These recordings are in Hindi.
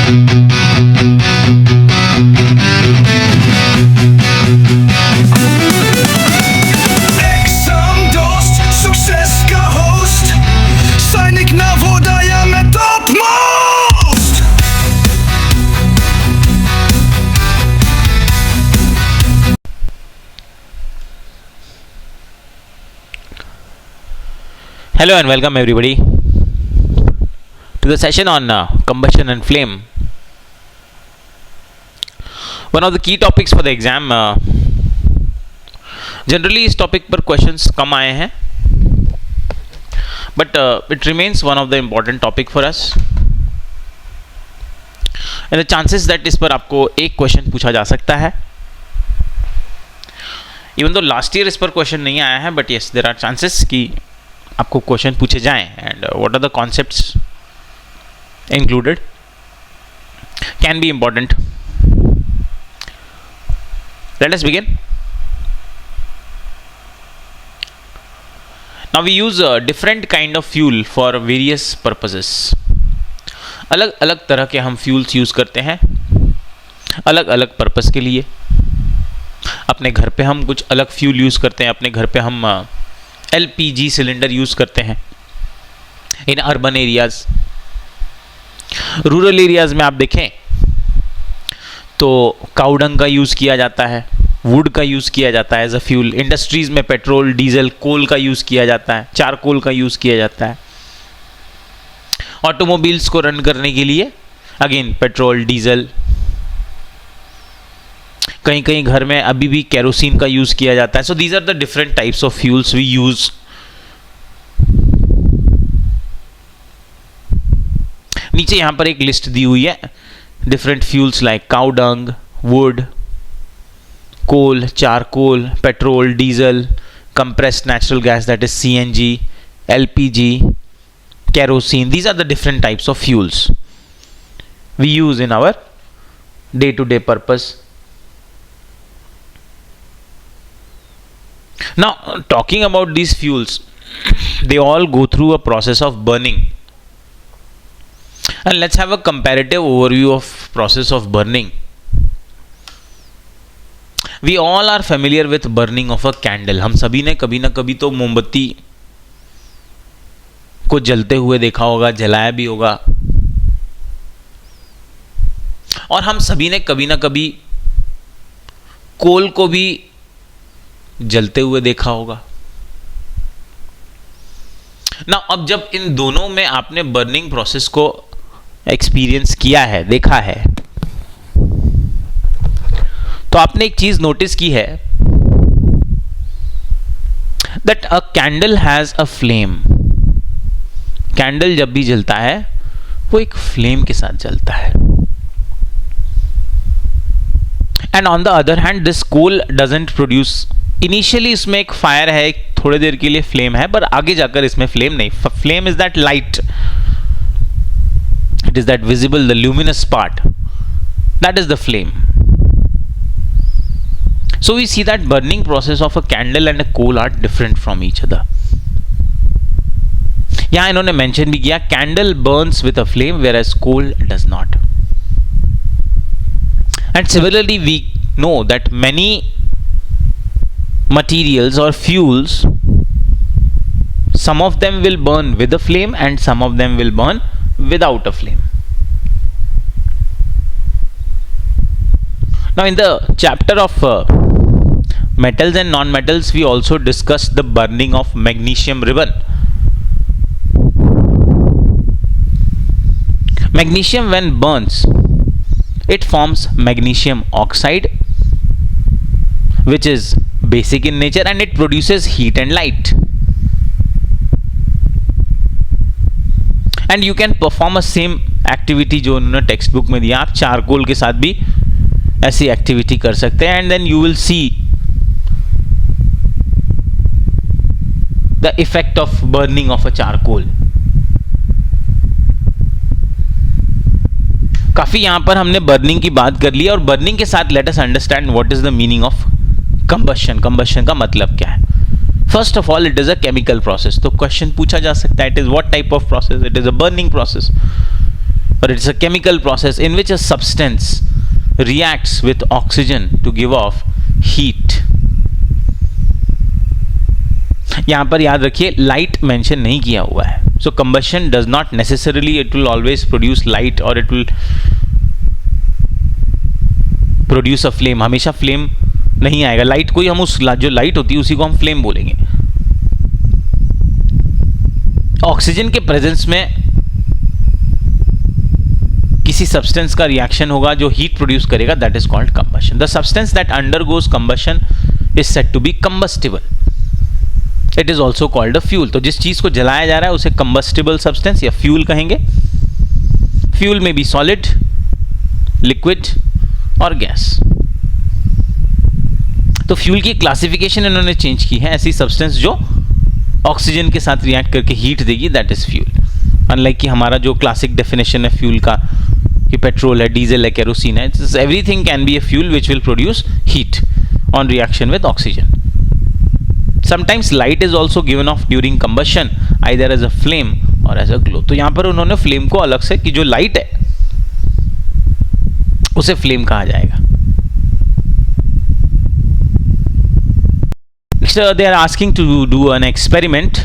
Hello and welcome everybody to the session on combustion and flame. One of the key topics for the exam. Generally इस topic पर questions कम आए हैं, but it remains one of the important topic for us. And the chances that इस पर आपको एक question पूछा जा सकता है. Even though last year इस पर question नहीं आया है, but yes, there are chances कि आपको क्वेश्चन पूछे जाएं. And what are the concepts included can be important. Let us begin. Now we use different kind of fuel for various purposes. अलग अलग तरह के हम फ्यूल्स यूज करते हैं अलग अलग पर्पस के लिए. अपने घर पे हम कुछ अलग फ्यूल यूज करते हैं. अपने घर पे हम LPG सिलेंडर यूज करते हैं in urban areas. Rural areas में आप देखें तो काउडंग का यूज किया जाता है, वुड का यूज किया जाता है एज अ फ्यूल. इंडस्ट्रीज में पेट्रोल, डीजल, कोल का यूज किया जाता है, चारकोल का यूज किया जाता है. ऑटोमोबाइल्स को रन करने के लिए अगेन पेट्रोल, डीजल. कहीं कहीं घर में अभी भी केरोसिन का यूज किया जाता है. So these are the different types of fuels we use. नीचे यहां पर एक लिस्ट दी हुई है. Different fuels like cow dung, wood, coal, charcoal, petrol, diesel, compressed natural gas that is CNG, LPG, kerosene. These are the different types of fuels we use in our day-to-day purpose. Now, talking about these fuels, they all go through a process of burning. And let's have a comparative overview of process of burning. We all are familiar with burning of a candle. हम सभी ने कभी ना कभी तो मोमबत्ती को जलते हुए देखा होगा, जलाया भी होगा. और हम सभी ने कभी ना कभी कोल को भी जलते हुए देखा होगा ना. अब जब इन दोनों में आपने बर्निंग प्रोसेस को एक्सपीरियंस किया है, देखा है, तो आपने एक चीज नोटिस की है that a candle has a flame. Candle जब भी जलता है वो एक फ्लेम के साथ जलता है. And on the other hand this coal doesn't produce. Initially इसमें एक फायर है, एक थोड़ी देर के लिए फ्लेम है, पर आगे जाकर इसमें फ्लेम नहीं. Flame is that light, it is that visible, the luminous part, that is the flame. So we see that burning process of a candle and a coal are different from each other. यहां इन्होंने मेंशन भी किया candle burns with a flame whereas coal does not. And similarly we know that many materials or fuels, some of them will burn with a flame and some of them will burn without a flame. Now in the chapter of metals and non-metals, we also discussed the burning of magnesium ribbon. Magnesium when burns, it forms magnesium oxide, which is basic in nature and it produces heat and light. And you can perform a same activity जो उन्होंने टेक्स्ट बुक में दिया. आप चारकोल के साथ भी ऐसी एक्टिविटी कर सकते हैं. And then you will see the effect of burning of a charcoal. काफी यहां पर हमने बर्निंग की बात कर ली और बर्निंग के साथ let us understand what is the meaning of combustion. Combustion का मतलब क्या है? First of all it is a chemical process. तो क्वेश्चन पूछा जा सकता है it is what type of process? It is a burning process. or it's a chemical process in which a substance reacts with oxygen to give off heat. यहां पर याद रखिए लाइट मेंशन नहीं किया हुआ है. So combustion does not necessarily it will always produce light और it will produce a flame. हमेशा फ्लेम नहीं आएगा. लाइट कोई हम उस जो लाइट होती है उसी को हम फ्लेम बोलेंगे. ऑक्सीजन के प्रेजेंस में किसी सब्सटेंस का रिएक्शन होगा जो हीट प्रोड्यूस करेगा, that is called combustion. The substance that undergoes combustion is said to be combustible. It is also called a fuel. तो जिस चीज को जलाया जा रहा है उसे कंबस्टिबल सब्सटेंस या फ्यूल कहेंगे. फ्यूल में बी सॉलिड, लिक्विड और गैस. तो फ्यूल की क्लासिफिकेशन इन्होंने चेंज की है. ऐसी सब्सटेंस जो ऑक्सीजन के साथ रिएक्ट करके हीट देगी, दैट इज फ्यूल. अनलाइक कि हमारा जो क्लासिक डेफिनेशन है फ्यूल का कि पेट्रोल है, डीजल है, केरोसिन है, everything can be a fuel which will produce heat on reaction with oxygen. Sometimes light is also given off during combustion either as a flame or as a glow. तो यहाँ पर उन्होंने फ्लेम को अलग से कि जो लाइट है उसे फ्लेम कहा जाएगा. Next, they are asking to do an experiment.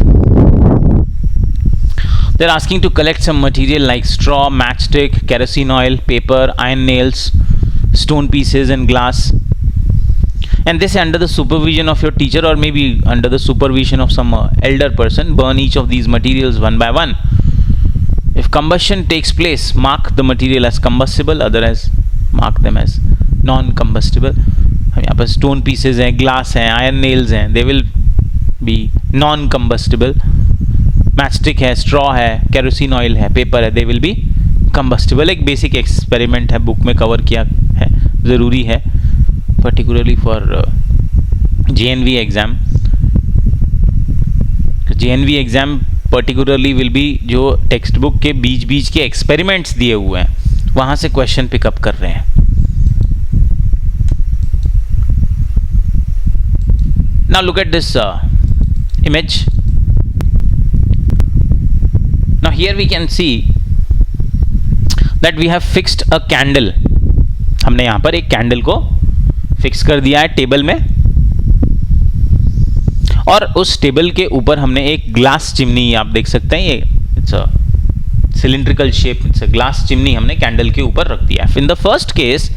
They are asking to collect some material like straw, matchstick, kerosene oil, paper, iron nails, stone pieces and glass. And this under the supervision of your teacher or maybe under the supervision of some elder person. Burn each of these materials one by one. If combustion takes place, mark the material as combustible, otherwise mark them as non-combustible. यहाँ पर stone pieces हैं, glass हैं, iron nails हैं, they will be non-combustible. Matchstick है, straw है, kerosene oil है, paper है, they will be combustible. एक basic experiment है, बुक में कवर किया है, ज़रूरी है particularly for JNV exam. JNV exam particularly will be जो टेक्स्ट बुक के बीच बीच के एक्सपेरिमेंट्स दिए हुए हैं वहां से क्वेश्चन पिकअप कर रहे हैं. Now look at this image. Now here we can see that we have fixed a candle. हमने यहां पर एक कैंडल को फिक्स कर दिया है टेबल में और उस टेबल के ऊपर हमने एक ग्लास चिमनी, आप देख सकते हैं, ये it's a cylindrical shape, it's a glass chimney हमने कैंडल के ऊपर रख दिया है. In the first case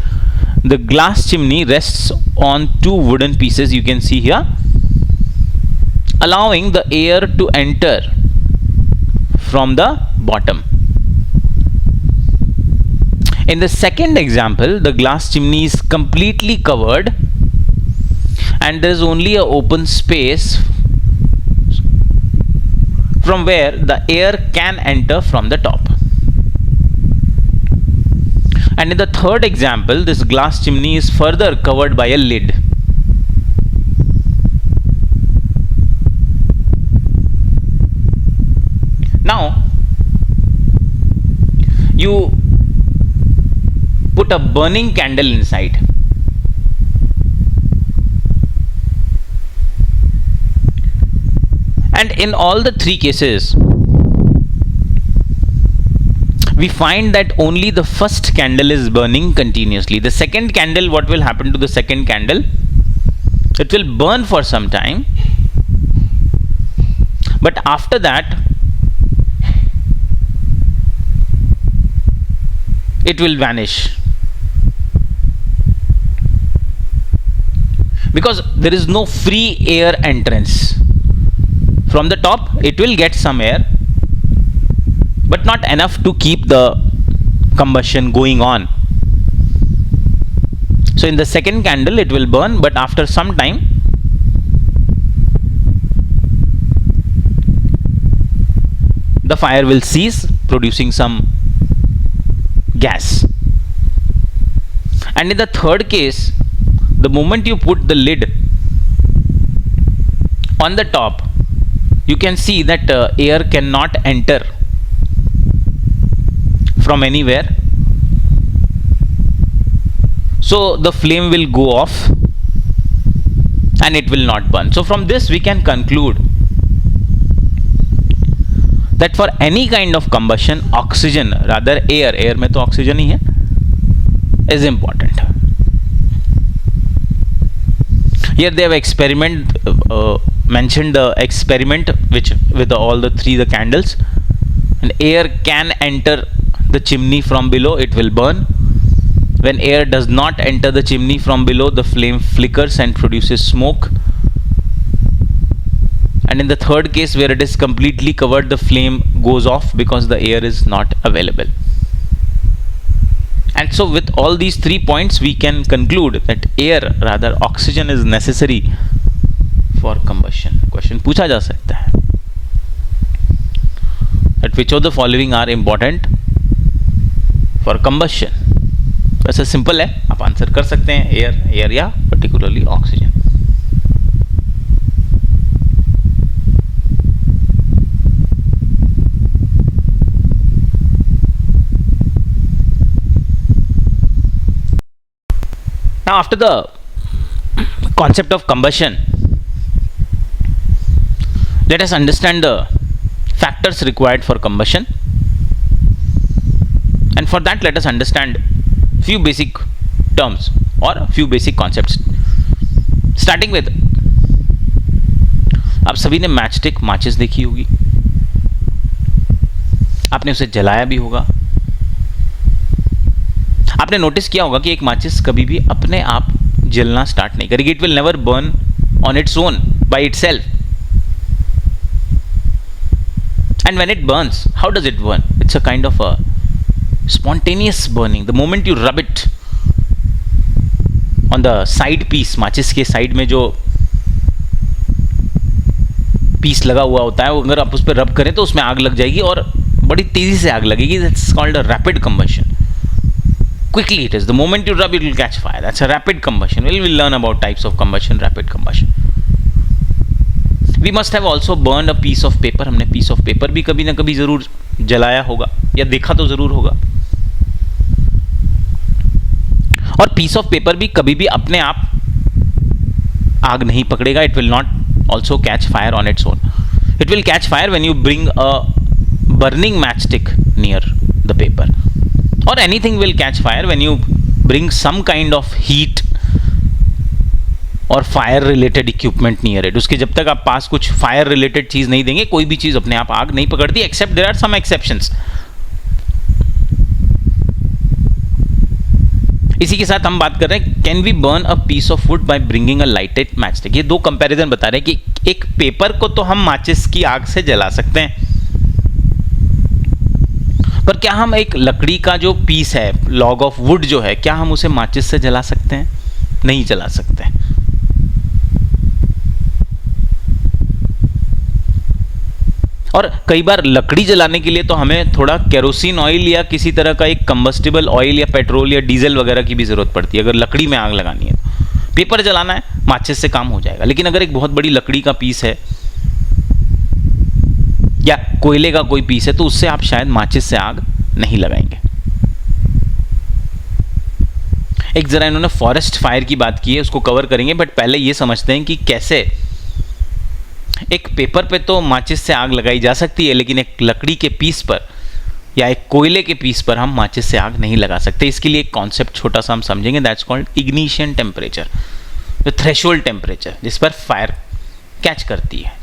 the glass chimney rests on two wooden pieces, you can see here, allowing the air to enter from the bottom. In the second example, the glass chimney is completely covered and there is only a open space from where the air can enter from the top. And in the third example, this glass chimney is further covered by a lid. Now, you put a burning candle inside. And in all the three cases, we find that only the first candle is burning continuously. The second candle, what will happen to the second candle? It will burn for some time, but after that, it will vanish. Because there is no free air entrance. From the top it will get some air, but not enough to keep the combustion going on. So in the second candle it will burn, but after some time the fire will cease producing some gas. And in the third case, the moment you put the lid on the top, you can see that air cannot enter from anywhere, so the flame will go off and it will not burn. So from this we can conclude that for any kind of combustion oxygen, rather air में तो ऑक्सीजन ही है, is important. Here they have mentioned the experiment which with all the three the candles, and air can enter the chimney from below, it will burn. When air does not enter the chimney from below, the flame flickers and produces smoke. And in the third case, where it is completely covered, the flame goes off because the air is not available. And so with all these 3 points, we can conclude that air, rather oxygen, is necessary for combustion. Question पूछा जा सकता है, that which of the following are important for combustion? वैसे सिंपल है, आप आंसर कर सकते हैं, एयर या particularly oxygen. Now after the concept of combustion, let us understand the factors required for combustion, and for that let us understand few basic terms or few basic concepts, starting with, आप सभी ने मैचस्टिक, माचिस देखी होगी, आपने उसे जलाया भी होगा. आपने नोटिस किया होगा कि एक माचिस कभी भी अपने आप जलना स्टार्ट नहीं करेगी. It will never burn on its own by itself. And when it Burns, how does it burn? It's a kind of a spontaneous burning. The moment you rub it on the side piece, माचिस के साइड में जो पीस लगा हुआ होता है, अगर आप उस पर रब करें तो उसमें आग लग जाएगी और बड़ी तेजी से आग लगेगी. That's called a rapid combustion. Quickly it is. The moment you rub, it will catch fire. That's a rapid combustion. We will learn about types of combustion, rapid combustion. We must have also burned a piece of paper. हमने piece of paper भी कभी ना कभी जरूर जलाया होगा या देखा तो जरूर होगा. और पीस ऑफ पेपर भी कभी भी अपने आप आग नहीं पकड़ेगा. It will not also catch fire on its own. It will catch fire when you bring a burning matchstick near the paper, और anything will catch fire when you bring some kind of heat और fire related equipment near it. उसके जब तक आप पास कुछ फायर रिलेटेड चीज नहीं देंगे, कोई भी चीज अपने आप आग नहीं पकड़ती, except there are some exceptions. इसी के साथ हम बात कर रहे हैं, can we burn a piece of wood by bringing a lighted match stick. ये दो कंपैरिजन बता रहे हैं कि एक पेपर को तो हम माचिस की आग से जला सकते हैं, पर क्या हम एक लकड़ी का जो पीस है, लॉग ऑफ वुड जो है, क्या हम उसे माचिस से जला सकते हैं? नहीं जला सकते. और कई बार लकड़ी जलाने के लिए तो हमें थोड़ा केरोसिन ऑयल या किसी तरह का एक कंबस्टिबल ऑयल या पेट्रोल या डीजल वगैरह की भी जरूरत पड़ती है अगर लकड़ी में आग लगानी है. पेपर जलाना है, माचिस से काम हो जाएगा. लेकिन अगर एक बहुत बड़ी लकड़ी का पीस है या कोयले का कोई पीस है, तो उससे आप शायद माचिस से आग नहीं लगाएंगे. एक जरा इन्होंने फॉरेस्ट फायर की बात की है, उसको कवर करेंगे, बट पहले ये समझते हैं कि कैसे एक पेपर पे तो माचिस से आग लगाई जा सकती है, लेकिन एक लकड़ी के पीस पर या एक कोयले के पीस पर हम माचिस से आग नहीं लगा सकते. इसके लिए एक कॉन्सेप्ट छोटा सा हम समझेंगे, that's called ignition temperature, the threshold temperature जिस पर फायर कैच करती है.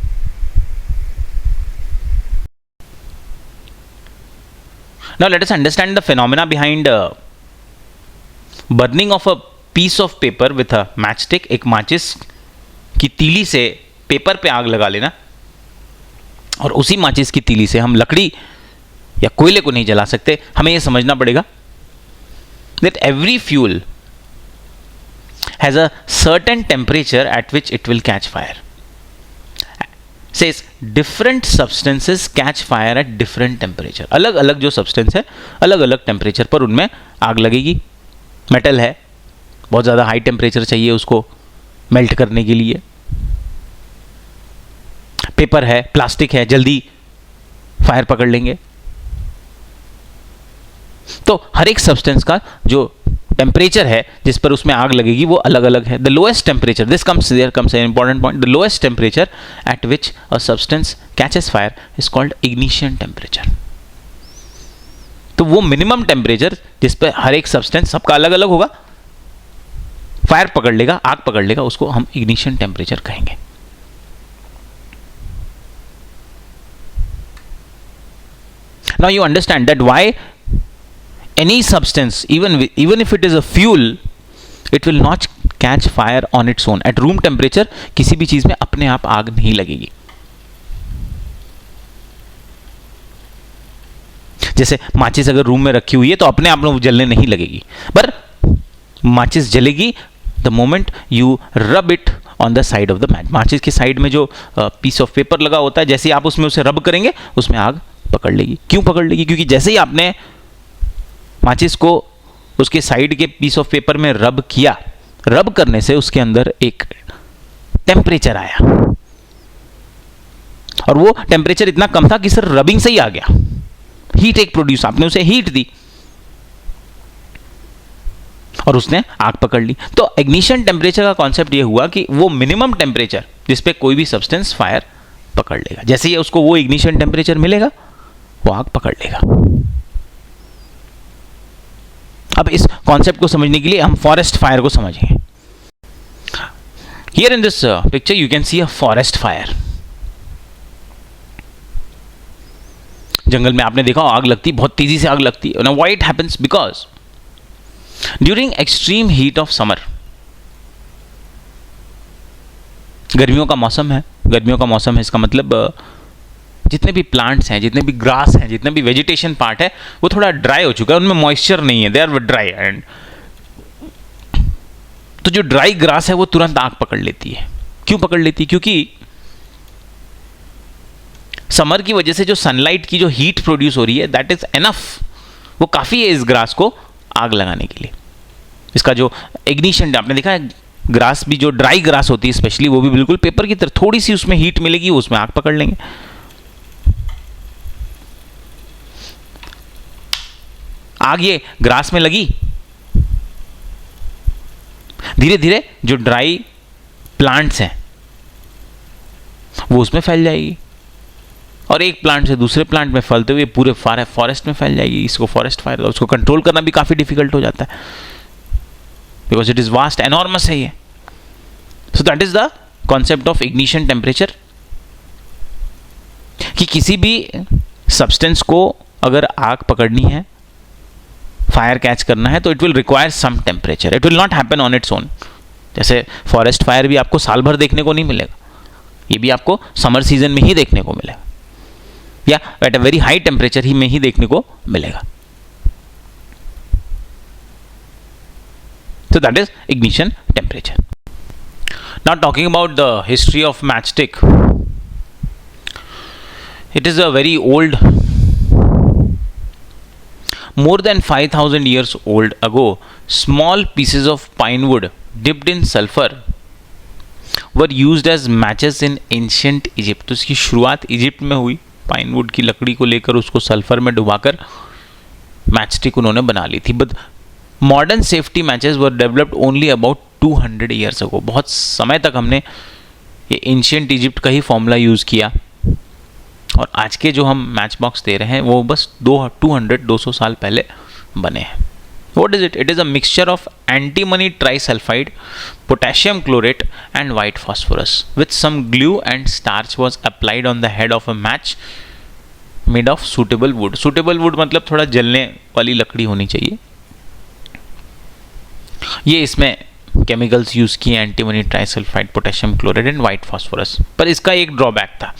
Now let us understand the phenomena behind burning of a piece of paper with a matchstick. एक माचिस की तीली से पेपर पे आग लगा लेना, और उसी माचिस की तीली से हम लकड़ी या कोयले को नहीं जला सकते. हमें यह समझना पड़ेगा that every fuel has a certain temperature at which it will catch fire. Says different substances catch fire at different temperature. अलग अलग जो सब्सटेंस है, अलग अलग टेम्परेचर पर उनमें आग लगेगी. मेटल है, बहुत ज़्यादा हाई टेम्परेचर चाहिए उसको मेल्ट करने के लिए. पेपर है, प्लास्टिक है, जल्दी फायर पकड़ लेंगे. तो हर एक सब्सटेंस का जो टेम्परेचर है जिस पर उसमें आग लगेगी वो अलग अलग है. The lowest temperature, this comes there comes an important point, the lowest temperature at which a substance catches fire is called ignition temperature. तो वो मिनिमम टेम्परेचर जिस पर हर एक सब्सटेंस सबका अलग अलग होगा, फायर पकड़ लेगा, आग पकड़ लेगा, उसको हम इग्निशन टेम्परेचर कहेंगे. Now you understand that why any substance, even if it is a fuel, it will not catch fire on its own. At room temperature किसी भी चीज में अपने आप आग नहीं लगेगी. जैसे माचिस अगर रूम में रखी हुई है तो अपने आप में जलने नहीं लगेगी, पर माचिस जलेगी the moment you rub it on the side of the match. माचिस के साइड में जो पीस ऑफ पेपर लगा होता है, जैसे ही आप उसमें उसे रब करेंगे उसमें आग पकड़ लेगी. क्यों पकड़ लेगी? क्योंकि जैसे ही आपने माचिस को उसके साइड के पीस ऑफ पेपर में रब किया, रब करने से उसके अंदर एक टेम्परेचर आया, और वो टेम्परेचर इतना कम था कि सिर्फ रबिंग से ही आ गया. हीट एक प्रोड्यूस, आपने उसे हीट दी और उसने आग पकड़ ली. तो इग्निशन टेम्परेचर का कॉन्सेप्ट ये हुआ कि वो मिनिमम टेम्परेचर जिस पे कोई भी सब्सटेंस फायर पकड़ लेगा, जैसे ही उसको वो इग्निशन टेम्परेचर मिलेगा वो आग पकड़ लेगा. अब इस कॉन्सेप्ट को समझने के लिए हम फॉरेस्ट फायर को समझेंगे. Here in this picture you can see a forest fire. जंगल में आपने देखा आग लगती, बहुत तेजी से आग लगती है. Why it happens? Because during extreme heat of summer, गर्मियों का मौसम है, गर्मियों का मौसम है, इसका मतलब जितने भी प्लांट्स हैं, जितने भी ग्रास हैं, जितने भी वेजिटेशन पार्ट है वो थोड़ा ड्राई हो चुका है, उनमें मॉइस्चर नहीं है, दे आर ड्राई. एंड तो जो ड्राई ग्रास है वो तुरंत आग पकड़ लेती है. क्यों पकड़ लेती है? क्योंकि समर की वजह से जो सनलाइट की जो हीट प्रोड्यूस हो रही है दैट इज एनफ, वो काफी है इस ग्रास को आग लगाने के लिए. इसका जो इग्निशन, आपने देखा है ग्रास भी, जो ड्राई ग्रास होती है स्पेशली, वो भी बिल्कुल पेपर की तरह, थोड़ी सी उसमें हीट मिलेगी वो उसमें आग पकड़ लेंगे. आग ये ग्रास में लगी, धीरे धीरे जो ड्राई प्लांट्स हैं वो उसमें फैल जाएगी, और एक प्लांट से दूसरे प्लांट में फैलते हुए पूरे फॉरेस्ट में फैल जाएगी. इसको फॉरेस्ट फायर, उसको कंट्रोल करना भी काफी डिफिकल्ट हो जाता है, because it is vast, enormous है ये. सो that is the concept of ignition temperature, कि किसी भी सब्सटेंस को अगर आग पकड़नी है, फायर कैच करना है, तो it will require some temperature. It will not happen on its own. जैसे फॉरेस्ट फायर भी आपको साल भर देखने को नहीं मिलेगा, ये भी आपको समर सीजन में ही देखने को मिलेगा, या at a very high temperature ही में ही देखने को मिलेगा. So that is ignition temperature. Now talking about the history of matchstick, it is a very old, more than 5,000 years old ago, small pieces of pine wood dipped in sulfur were used as matches in ancient Egypt. तो इसकी शुरुआत इजिप्ट में हुई. पाइन वुड की लकड़ी को लेकर उसको सल्फर में डुबाकर मैचस्टिक उन्होंने बना ली थी. But modern safety matches were developed only about 200 years ago. बहुत समय तक हमने ये एंशिएंट इजिप्ट का ही फॉर्मूला यूज़ किया, और आज के जो हम मैच बॉक्स दे रहे हैं वो बस 200 साल पहले बने हैं. What is it? It is a mixture of antimony trisulfide, potassium chlorate and white phosphorus with some glue and starch was applied on the head of a match made of suitable wood. Suitable wood मतलब थोड़ा जलने वाली लकड़ी होनी चाहिए. ये इसमें केमिकल्स यूज किए, antimony trisulphide, potassium chloride and white phosphorus. पर इसका एक ड्रॉबैक था.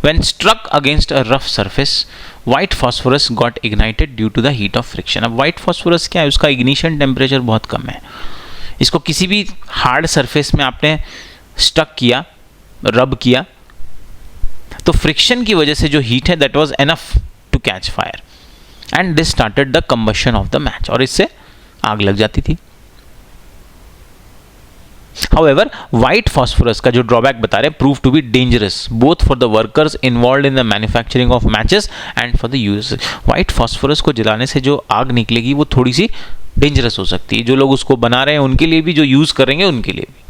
When struck against a rough surface, white phosphorus got ignited due to the heat of friction. अब व्हाइट फास्फोरस क्या है? उसका इग्निशन टेम्परेचर बहुत कम है. इसको किसी भी हार्ड सरफेस में आपने स्टक किया, रब किया, तो फ्रिक्शन की वजह से जो हीट है that was enough to catch fire, and this started the combustion of the match, और इससे आग लग जाती थी. However, white phosphorus का जो ड्रॉबैक बता रहे हैं, prove to be dangerous both for the workers involved in the manufacturing of matches and for the users. White phosphorus को जलाने से जो आग निकलेगी वो थोड़ी सी डेंजरस हो सकती है, जो लोग उसको बना रहे हैं उनके लिए भी, जो यूज करेंगे उनके लिए भी।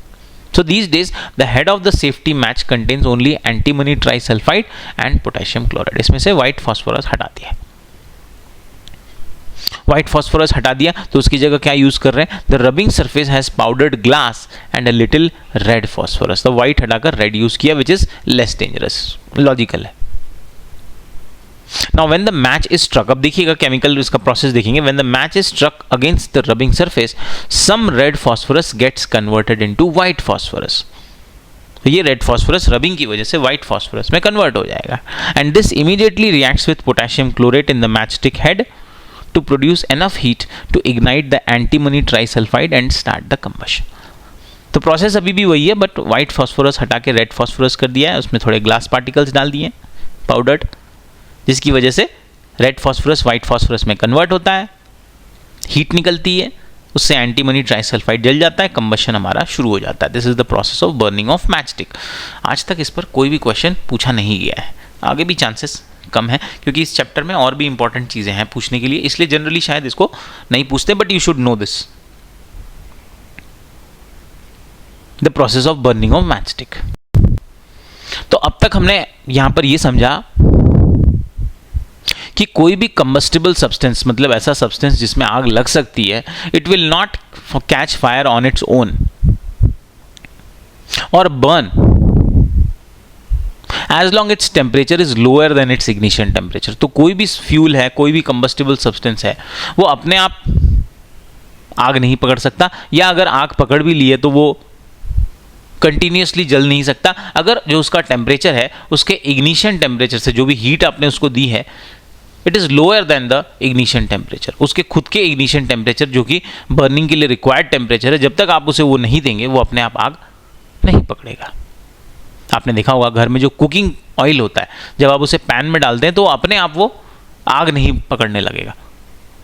So these days the head of the safety match contains only antimony trisulfide and potassium chloride. इसमें से white phosphorus हटा दिया, white phosphorus हटा दिया तो उसकी जगह क्या यूज कर रहे हैं? The rubbing surface has powdered glass and a little red phosphorus. तो white हटाकर red यूज किया, which is less dangerous. Logical है। Now when the match is struck, अब देखिएगा केमिकल इसका प्रोसेस देखेंगे। When the match is struck against the rubbing surface, some red phosphorus gets converted into white phosphorus. तो ये रेड फॉस्फोरस रबिंग की वजह से व्हाइट फॉस्फोरस में कन्वर्ट हो जाएगा। And this immediately reacts with potassium chlorate in the matchstick head to produce enough heat to ignite the antimony trisulphide and start the combustion. तो प्रोसेस अभी भी वही है, बट व्हाइट फॉस्फोरस हटा के रेड फॉस्फोरस कर दिया है, उसमें थोड़े ग्लास पार्टिकल्स डाल दिए पाउडर्ड, जिसकी वजह से रेड फॉस्फोरस व्हाइट फॉस्फोरस में कन्वर्ट होता है, हीट निकलती है, उससे एंटीमनी ट्राइसल्फाइड जल जाता है, कंबशन हमारा शुरू हो जाता है। This is the process of burning of matchstick. आज तक इस पर कोई भी क्वेश्चन पूछा नहीं गया है, आगे भी चांसेस कम है क्योंकि इस चैप्टर में और भी इंपॉर्टेंट चीज़ें हैं पूछने के लिए, इसलिए जनरली शायद इसको नहीं पूछते, but you should know this, the process of burning of matchstick. तो अब तक हमने यहां पर यह समझा कि कोई भी कंबस्टिबल सब्सटेंस, मतलब ऐसा सब्सटेंस जिसमें आग लग सकती है, it will not catch fire on its own और burn as long its temperature is lower than its ignition temperature. तो कोई भी फ्यूल है, कोई भी कंबस्टिबल सब्सटेंस है, वो अपने आप आग नहीं पकड़ सकता, या अगर आग पकड़ भी लिए तो वो कंटिन्यूसली जल नहीं सकता अगर जो उसका टेम्परेचर है उसके इग्निशन टेम्परेचर से, जो भी हीट आपने उसको दी है, it is lower than the ignition temperature. उसके खुद के इग्निशन टेम्परेचर जो कि बर्निंग के लिए रिक्वायर्ड टेम्परेचर है, जब तक आप उसे वो नहीं देंगे वो अपने आप आग नहीं पकड़ेगा। आपने देखा होगा घर में जो कुकिंग ऑयल होता है, जब आप उसे पैन में डालते हैं तो अपने आप वो आग नहीं पकड़ने लगेगा।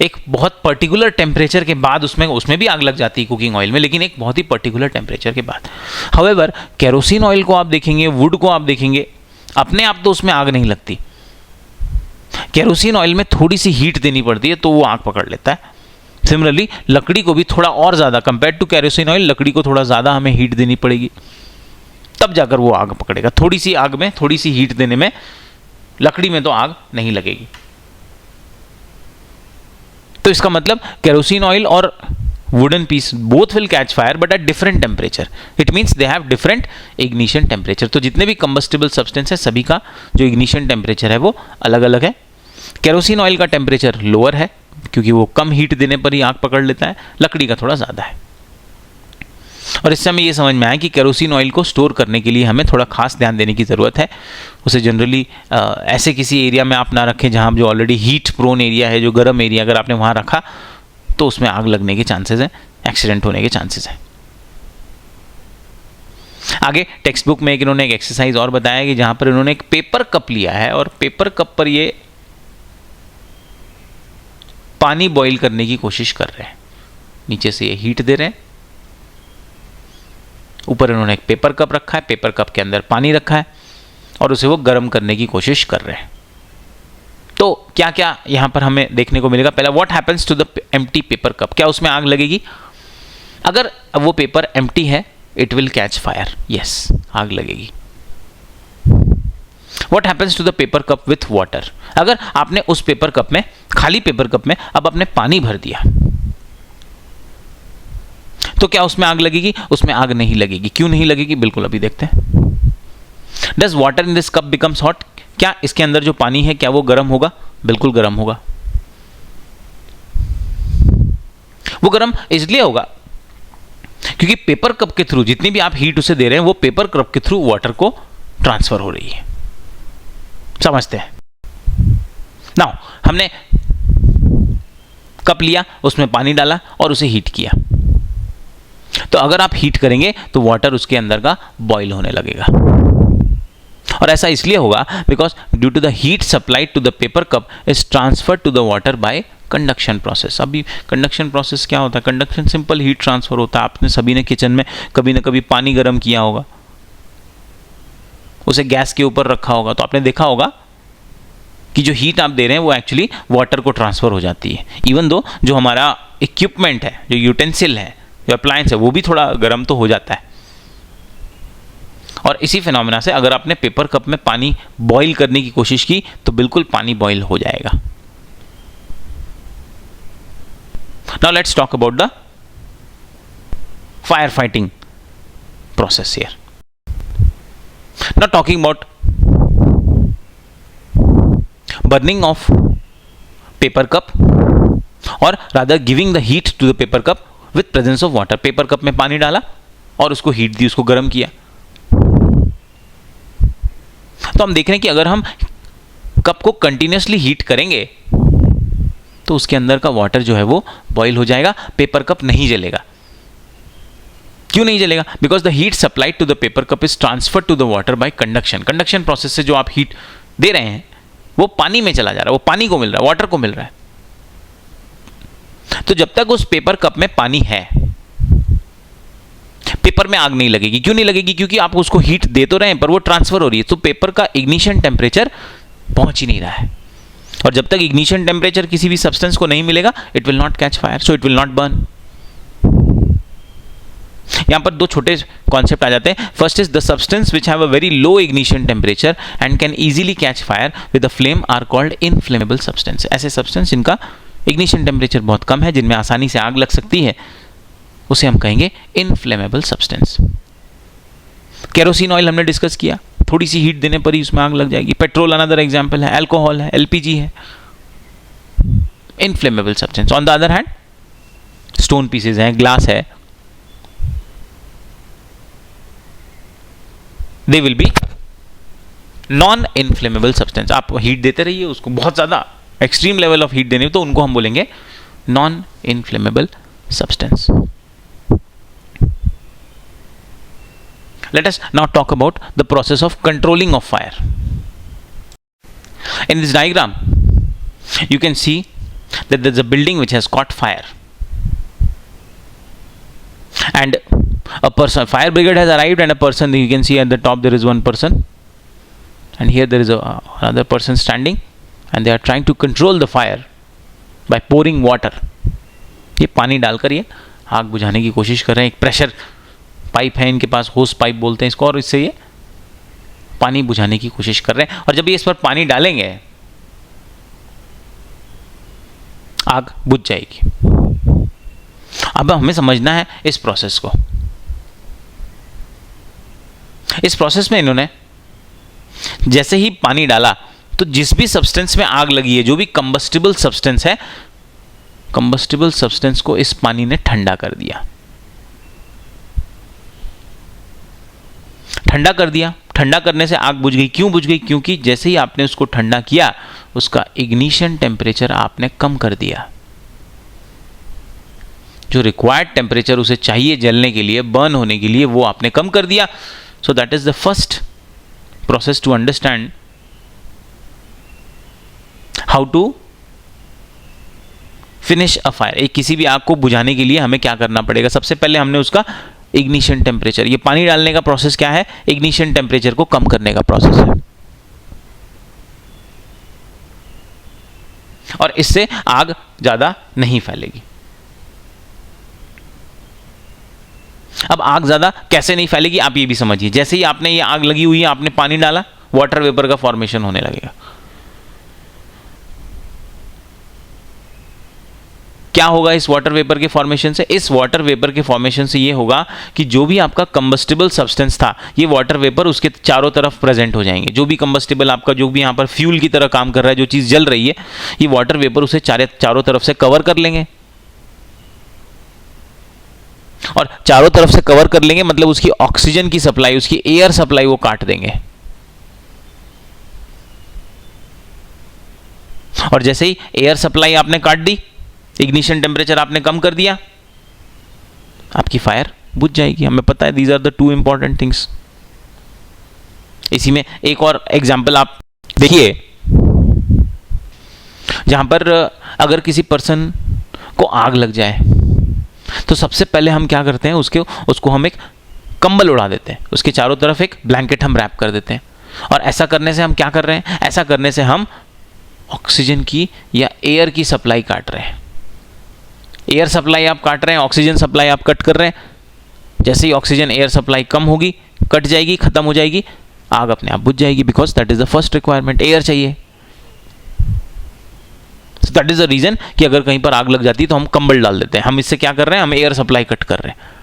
एक बहुत पर्टिकुलर टेम्परेचर के बाद उसमें भी आग लग जाती है कुकिंग ऑयल में, लेकिन एक बहुत ही पर्टिकुलर टेम्परेचर के बाद। हाउएवर केरोसिन ऑयल को आप देखेंगे, वुड को आप देखेंगे, अपने आप तो उसमें आग नहीं लगती। केरोसिन ऑयल में थोड़ी सी हीट देनी पड़ती है तो वो आग पकड़ लेता है। सिमिलरली लकड़ी को भी थोड़ा और ज़्यादा, कंपेयर टू केरोसिन ऑयल, लकड़ी को थोड़ा ज़्यादा हमें हीट देनी पड़ेगी, तब जाकर वो आग पकड़ेगा। थोड़ी सी आग में थोड़ी सी हीट देने में लकड़ी में तो आग नहीं लगेगी। तो इसका मतलब केरोसिन ऑयल और wooden piece both will catch fire but at different temperature. It means they have different ignition temperature. तो जितने भी कंबस्टिबल सब्सटेंस है सभी का जो इग्निशन टेम्परेचर है वो अलग अलग है। केरोसिन ऑयल का टेम्परेचर लोअर है क्योंकि वो कम हीट देने पर ही आग पकड़ लेता है, लकड़ी का थोड़ा ज़्यादा है। और इससे हमें ये समझ में आया कि केरोसिन ऑयल को स्टोर करने के लिए हमें थोड़ा खास ध्यान देने की ज़रूरत है। उसे जनरली ऐसे किसी एरिया में आप ना रखें जहाँ जो ऑलरेडी हीट प्रोन एरिया है, जो गर्म एरिया, अगर आपने वहाँ रखा तो उसमें आग लगने के चांसेस हैं, एक्सीडेंट होने के चांसेस हैं। आगे टेक्स्ट बुक में इन्होंने एक एक्सरसाइज और बताया कि जहाँ पर इन्होंने एक पेपर कप लिया है और पेपर कप पर ये पानी बॉईल करने की कोशिश कर रहे हैं। नीचे से ये हीट दे रहे हैं, ऊपर इन्होंने एक पेपर कप रखा है, पेपर कप के अंदर पानी रखा है और उसे वो गर्म करने की कोशिश कर रहे हैं। तो क्या क्या यहां पर हमें देखने को मिलेगा? पहला, what happens to the empty paper cup? क्या उसमें आग लगेगी? अगर वो पेपर एम्प्टी है it will catch fire, yes, आग लगेगी। What happens to the paper cup with water? अगर आपने उस पेपर कप में, खाली पेपर कप में अब आपने पानी भर दिया तो क्या उसमें आग लगेगी? उसमें आग नहीं लगेगी। क्यों नहीं लगेगी? बिल्कुल अभी देखते हैं। Does water in this cup becomes hot? क्या इसके अंदर जो पानी है क्या वो गर्म होगा? बिल्कुल गर्म होगा। वो गर्म इसलिए होगा क्योंकि पेपर कप के थ्रू जितनी भी आप हीट उसे दे रहे हैं वो पेपर कप के थ्रू वाटर को ट्रांसफर हो रही है। समझते हैं? नाउ हमने कप लिया, उसमें पानी डाला और उसे हीट किया। तो अगर आप हीट करेंगे तो वाटर उसके अंदर का बॉईल होने लगेगा। और ऐसा इसलिए होगा because due to the heat supplied to the paper cup is transferred to the water by conduction process. अभी कंडक्शन प्रोसेस क्या होता है? कंडक्शन सिंपल हीट ट्रांसफर होता है। आपने सभी ने किचन में कभी ना कभी पानी गर्म किया होगा, उसे गैस के ऊपर रखा होगा, तो आपने देखा होगा कि जो हीट आप दे रहे हैं वो एक्चुअली वाटर को ट्रांसफर हो जाती है, इवन दो जो हमारा इक्विपमेंट है, जो यूटेंसिल है, जो अप्लायंस है, वो भी थोड़ा गर्म तो हो जाता है। और इसी फिनोमेना से अगर आपने पेपर कप में पानी बॉईल करने की कोशिश की तो बिल्कुल पानी बॉईल हो जाएगा। Now let's talk about the fire fighting process here. Now talking about burning of paper cup और rather giving the heat to the paper cup with presence of water. Paper cup में पानी डाला और उसको हीट दी, उसको गर्म किया। तो हम देख रहे हैं कि अगर हम कप को कंटिन्यूसली हीट करेंगे तो उसके अंदर का वाटर जो है वो बॉईल हो जाएगा, पेपर कप नहीं जलेगा। क्यों नहीं जलेगा? Because the heat supplied to the paper cup is transferred to the water by conduction. Conduction process से जो आप हीट दे रहे हैं वो पानी में चला जा रहा है, वो पानी को मिल रहा है, वाटर को मिल रहा है। तो जब तक उस पेपर कप में पानी है, पेपर में आग नहीं लगेगी। क्यों नहीं लगेगी? क्योंकि आप उसको हीट दे तो रहे हैं पर वो ट्रांसफर हो रही है, तो पेपर का इग्निशन टेम्परेचर पहुंच ही नहीं रहा है। और जब तक इग्निशन टेम्परेचर किसी भी सब्सटेंस को नहीं मिलेगा, it will not catch fire, so it will not burn. यहां पर दो छोटे कॉन्सेप्ट आ जाते हैं। First is the substance which have a very low ignition temperature and can easily catch fire with a flame are called inflammable substance. ऐसे सब्सटेंस जिनका इग्निशन टेम्परेचर बहुत कम है, जिनमें आसानी से आग लग सकती है, उसे हम कहेंगे इनफ्लेमेबल सब्सटेंस। केरोसिन ऑयल हमने डिस्कस किया, थोड़ी सी हीट देने पर ही उसमें आग लग जाएगी। पेट्रोल अनदर एग्जांपल है, अल्कोहल है, एलपीजी है, inflammable substance. On the other hand stone pieces हैं, ग्लास है, they will be non inflammable substance. आप हीट देते रहिए, उसको बहुत ज्यादा एक्सट्रीम लेवल ऑफ हीट देने, तो उनको हम बोलेंगे non inflammable substance. Let us now talk about the process of controlling of fire. In this diagram, you can see that there is a building which has caught fire, and a person, fire brigade has arrived, and a person, you can see at the top there is one person, and here there is another person standing, and they are trying to control the fire by pouring water. ये पानी डालकर ये आग बुझाने की कोशिश कर रहे हैं। एक प्रेशर पाइप है इनके पास, होस पाइप बोलते हैं इसको, और इससे ये पानी बुझाने की कोशिश कर रहे हैं। और जब ये इस पर पानी डालेंगे आग बुझ जाएगी। अब हमें समझना है इस प्रोसेस को। इस प्रोसेस में इन्होंने जैसे ही पानी डाला तो जिस भी सब्सटेंस में आग लगी है, जो भी कंबस्टिबल सब्सटेंस है, कंबस्टिबल सब्सटेंस को इस पानी ने ठंडा कर दिया। ठंडा कर दिया, ठंडा करने से आग बुझ गई। क्यों बुझ गई? क्योंकि जैसे ही आपने उसको ठंडा किया, उसका इग्निशन टेम्परेचर आपने कम कर दिया। जो रिक्वायर्ड टेम्परेचर उसे चाहिए जलने के लिए, बर्न होने के लिए, वो आपने कम कर दिया। So that is the first process to understand how to finish a fire. एक किसी भी आग को बुझाने के लिए हमें क्या करना पड़ेगा? सबसे पहले हमने उसका इग्निशन टेम्परेचर, ये पानी डालने का प्रोसेस क्या है? इग्निशन टेम्परेचर को कम करने का प्रोसेस है, और इससे आग ज्यादा नहीं फैलेगी। अब आग ज्यादा कैसे नहीं फैलेगी आप ये भी समझिए। जैसे ही आपने ये आग लगी हुई है, आपने पानी डाला, वाटर वेपर का फॉर्मेशन होने लगेगा। क्या होगा इस वाटर वेपर के फॉर्मेशन से? इस वाटर वेपर के फॉर्मेशन से ये होगा कि जो भी आपका कंबस्टिबल सब्सटेंस था, ये वाटर वेपर उसके चारों तरफ प्रेजेंट हो जाएंगे। जो भी कंबस्टिबल आपका, जो भी यहाँ पर फ्यूल की तरह काम कर रहा है, जो चीज़ जल रही है, ये वाटर वेपर उसे चारों तरफ से कवर कर लेंगे। और चारों तरफ से कवर कर लेंगे मतलब उसकी ऑक्सीजन की सप्लाई, उसकी एयर सप्लाई वो काट देंगे। और जैसे ही एयर सप्लाई आपने काट दी, इग्निशन टेम्परेचर आपने कम कर दिया, आपकी फायर बुझ जाएगी। हमें पता है these are the two important things. इसी में एक और एग्जांपल आप देखिए, जहां पर अगर किसी पर्सन को आग लग जाए तो सबसे पहले हम क्या करते हैं, उसको हम एक कंबल उड़ा देते हैं, उसके चारों तरफ एक ब्लैंकेट हम रैप कर देते हैं। और ऐसा करने से हम क्या कर रहे हैं? ऐसा करने से हम ऑक्सीजन की या एयर की सप्लाई काट रहे हैं। एयर सप्लाई आप काट रहे हैं, ऑक्सीजन सप्लाई आप कट कर रहे हैं। जैसे ही ऑक्सीजन एयर सप्लाई कम होगी, कट जाएगी, खत्म हो जाएगी, आग अपने आप बुझ जाएगी, because that is the first requirement, air चाहिए। So that is the reason कि अगर कहीं पर आग लग जाती है तो हम कंबल डाल देते हैं। हम इससे क्या कर रहे हैं, हम एयर सप्लाई कट कर रहे हैं।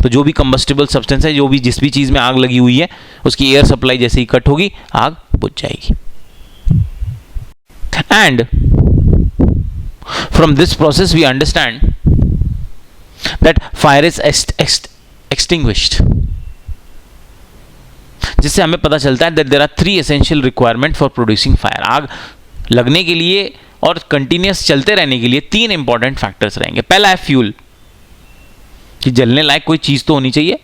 तो जो भी कंबस्टिबल सब्सटेंस है, जो भी जिस भी चीज में आग लगी हुई है, उसकी एयर सप्लाई जैसे ही कट होगी, आग बुझ जाएगी। And from this process we understand that fire is extinguished, जिससे हमें पता चलता है that there are 3 essential requirement for producing fire. आग लगने के लिए और कंटिन्यूअस चलते रहने के लिए 3 इंपॉर्टेंट फैक्टर्स रहेंगे। पहला है फ्यूल, कि जलने लायक कोई चीज तो होनी चाहिए।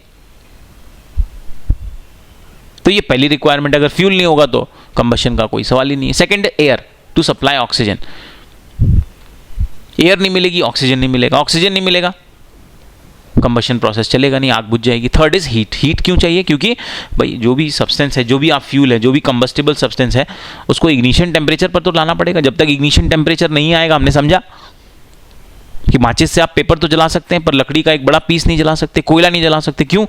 तो ये पहली रिक्वायरमेंट, अगर फ्यूल नहीं होगा तो कंबशन का कोई सवाल ही नहीं है। Second, air to supply oxygen. Air नहीं मिलेगी, ऑक्सीजन नहीं मिलेगा, ऑक्सीजन नहीं मिलेगा, कंबशन प्रोसेस चलेगा नहीं, आग बुझ जाएगी। Third is heat. हीट क्यों चाहिए? क्योंकि भाई जो भी सब्सटेंस है, जो भी आप फ्यूल है, जो भी कंबस्टिबल सब्सटेंस है, उसको इग्निशन टेम्परेचर पर तो लाना पड़ेगा। जब तक इग्निशन टेम्परेचर नहीं आएगा, हमने समझा कि माचिस से आप पेपर तो जला सकते हैं, पर लकड़ी का एक बड़ा पीस नहीं जला सकते, कोयला नहीं जला सकते। क्यों?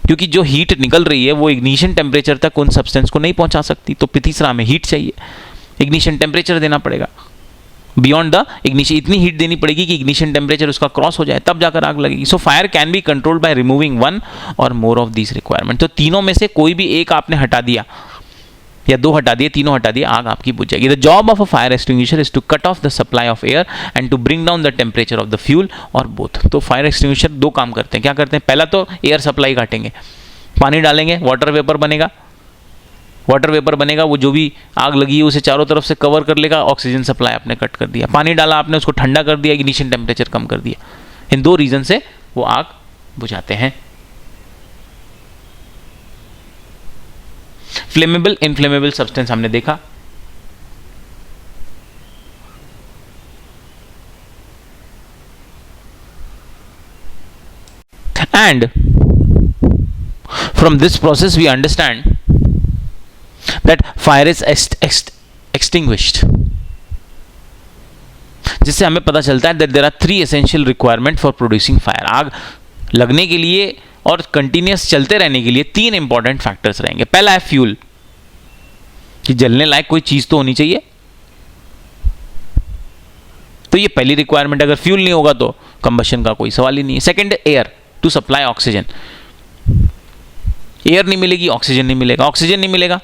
क्योंकि जो हीट निकल रही है वो इग्निशन टेम्परेचर तक उन सब्सटेंस को नहीं पहुंचा सकती। तो तीसरा हमें हीट चाहिए, इग्निशन टेम्परेचर देना पड़ेगा। बियॉन्ड द इग्निशन, इतनी हीट देनी पड़ेगी कि इग्निशन टेम्परेचर उसका क्रॉस हो जाए, तब जाकर आग लगेगी। So fire can be controlled by removing one और मोर ऑफ दीज रिक्वायरमेंट। तो तीनों में से कोई भी एक आपने हटा दिया या 2 हटा दिए, तीनों हटा दिए, आग आपकी बुझ जाएगी। The job of a fire extinguisher is to cut off the supply of air and to bring down the temperature of the fuel और बोथ। तो फायर एक्सटिंग्विशर 2 काम करते हैं। क्या करते हैं? पहला तो एयर सप्लाई काटेंगे, पानी डालेंगे, वाटर वेपर बनेगा। वाटर वेपर बनेगा, वो जो भी आग लगी है उसे चारों तरफ से कवर कर लेगा। ऑक्सीजन सप्लाई आपने कट कर दिया, पानी डाला आपने, उसको ठंडा कर दिया, इग्निशन टेम्परेचर कम कर दिया। इन 2 रीजन से वो आग बुझाते हैं। फ्लेमेबल इनफ्लेमेबल सब्सटेंस हमने देखा। And from this process we understand that fire is extinguished, जिससे हमें पता चलता है that there are 3 essential requirement for producing fire. आग लगने के लिए और कंटिन्यूअस चलते रहने के लिए 3 इंपॉर्टेंट फैक्टर्स रहेंगे। पहला है फ्यूल, कि जलने लायक कोई चीज तो होनी चाहिए। तो ये पहली रिक्वायरमेंट, अगर फ्यूल नहीं होगा तो कंबशन का कोई सवाल ही नहीं है। Second, air to supply oxygen. Air नहीं मिलेगी, ऑक्सीजन नहीं मिलेगा, ऑक्सीजन नहीं मिलेगा,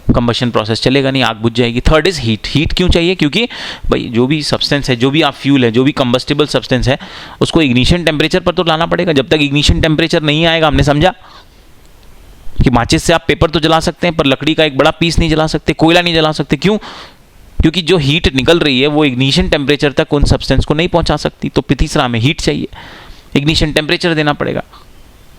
कंबशन प्रोसेस चलेगा नहीं, आग बुझ जाएगी। Third is heat. हीट क्यों चाहिए? क्योंकि भाई जो भी सब्सटेंस है, जो भी आप फ्यूल है, जो भी कंबस्टिबल सब्सटेंस है, उसको इग्निशन टेम्परेचर पर तो लाना पड़ेगा। जब तक इग्निशन टेम्परेचर नहीं आएगा, हमने समझा कि माचिस से आप पेपर तो जला सकते हैं, पर लकड़ी का एक बड़ा पीस नहीं जला सकते, कोयला नहीं जला सकते। क्यों? क्योंकि जो हीट निकल रही है वो इग्निशन टेम्परेचर तक उन सब्सटेंस को नहीं पहुंचा सकती। तो तीसरा हमें हीट चाहिए, इग्निशन टेम्परेचर देना पड़ेगा।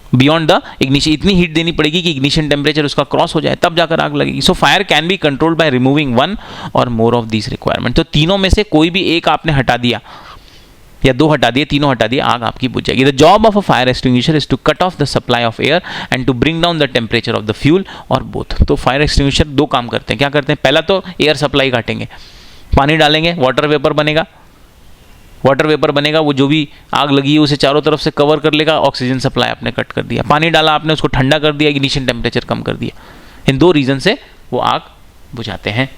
बियॉन्ड द इग्निशन, इतनी हीट देनी पड़ेगी कि इग्निशन टेम्परेचर उसका क्रॉस हो जाए, तब जाकर आग लगेगी। So fire can be controlled by removing one और मोर ऑफ दीज रिक्वायरमेंट। तो तीनों में से कोई भी एक आपने हटा दिया या 2 हटा दिए, तीनों हटा दिए, आग आपकी बुझ जाएगी। The job of a fire extinguisher is to cut off the supply of air and to bring down the temperature of the fuel और बोथ। तो फायर एक्सटिंग्विशर 2 काम करते हैं। क्या करते हैं? पहला तो एयर सप्लाई काटेंगे, पानी डालेंगे, वाटर वेपर बनेगा। वाटर वेपर बनेगा, वो जो भी आग लगी है उसे चारों तरफ से कवर कर लेगा। ऑक्सीजन सप्लाई आपने कट कर दिया, पानी डाला आपने, उसको ठंडा कर दिया, इग्निशन टेम्परेचर कम कर दिया। इन 2 रीजन से वो आग बुझाते हैं।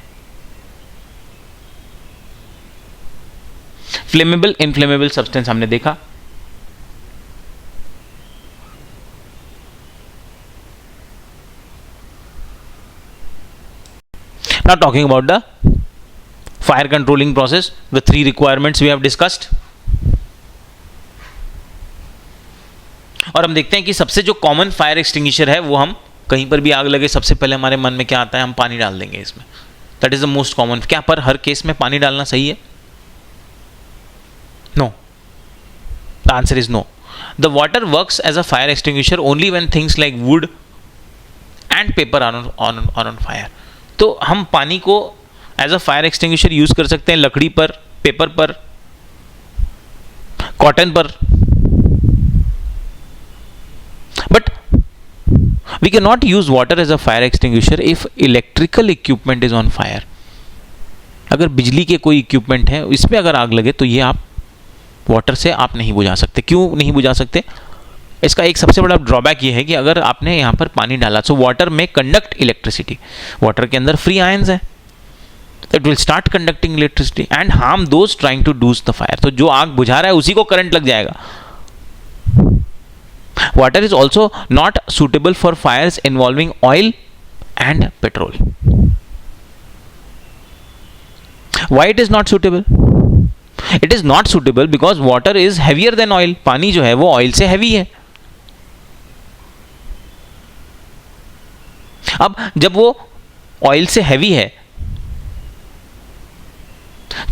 फ्लेमेबल इनफ्लेमेबल सब्सटेंस हमने देखा। Now talking about the fire controlling process, the 3 requirements we have discussed. और हम देखते हैं कि सबसे जो कॉमन फायर एक्सटिंग्विशर है, वो हम कहीं पर भी आग लगे सबसे पहले हमारे मन में क्या आता है? हम पानी डाल देंगे इसमें। That is the most common. क्या पर हर केस में पानी डालना सही है? No, the answer is no. The water works as a fire extinguisher only when things like wood and paper are on fire. तो हम पानी को as a fire extinguisher use कर सकते हैं लकड़ी पर, पेपर पर, कॉटन पर, but we can not use water as a fire extinguisher if electrical equipment is on fire. अगर बिजली के कोई इक्विपमेंट है इसमें अगर आग लगे तो ये आप वाटर से आप नहीं बुझा सकते। क्यों नहीं बुझा सकते? इसका एक सबसे बड़ा ड्रॉबैक ये है कि अगर आपने यहाँ पर पानी डाला, सो वाटर में कंडक्ट इलेक्ट्रिसिटी, वाटर के अंदर फ्री आयंस है, it will start conducting electricity and harm those trying to douse the fire. तो जो आग बुझा रहा है उसी को करंट लग जाएगा। Water is also not suitable for fires involving oil and petrol. Why it is not suitable? It is not suitable because water is heavier than oil. पानी जो है वो ऑयल से हैवी है। अब जब वो ऑयल से हैवी है